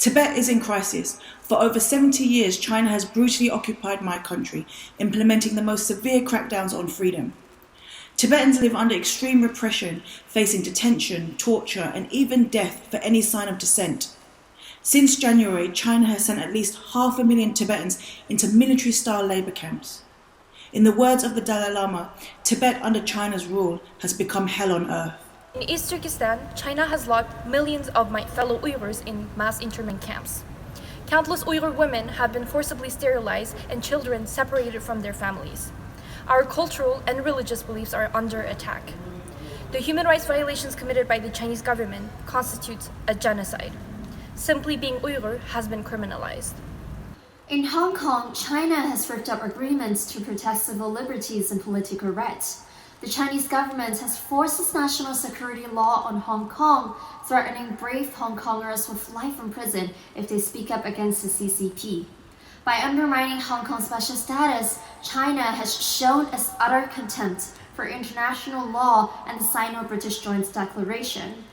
Tibet is in crisis. For over 70 years, China has brutally occupied my country, implementing the most severe crackdowns on freedom. Tibetans live under extreme repression, facing detention, torture, and even death for any sign of dissent. Since January, China has sent at least 500,000 Tibetans into military-style labour camps. In the words of the Dalai Lama, Tibet under China's rule has become hell on earth. In East Turkestan, China has locked millions of my fellow Uyghurs in mass internment camps. Countless Uyghur women have been forcibly sterilized and children separated from their families. Our cultural and religious beliefs are under attack. The human rights violations committed by the Chinese government constitute a genocide. Simply being Uyghur has been criminalized. In Hong Kong, China has ripped up agreements to protect civil liberties and political rights. The Chinese government has forced its national security law on Hong Kong, threatening brave Hong Kongers with life in prison if they speak up against the CCP. By undermining Hong Kong's special status, China has shown its utter contempt for international law and the Sino-British Joint Declaration.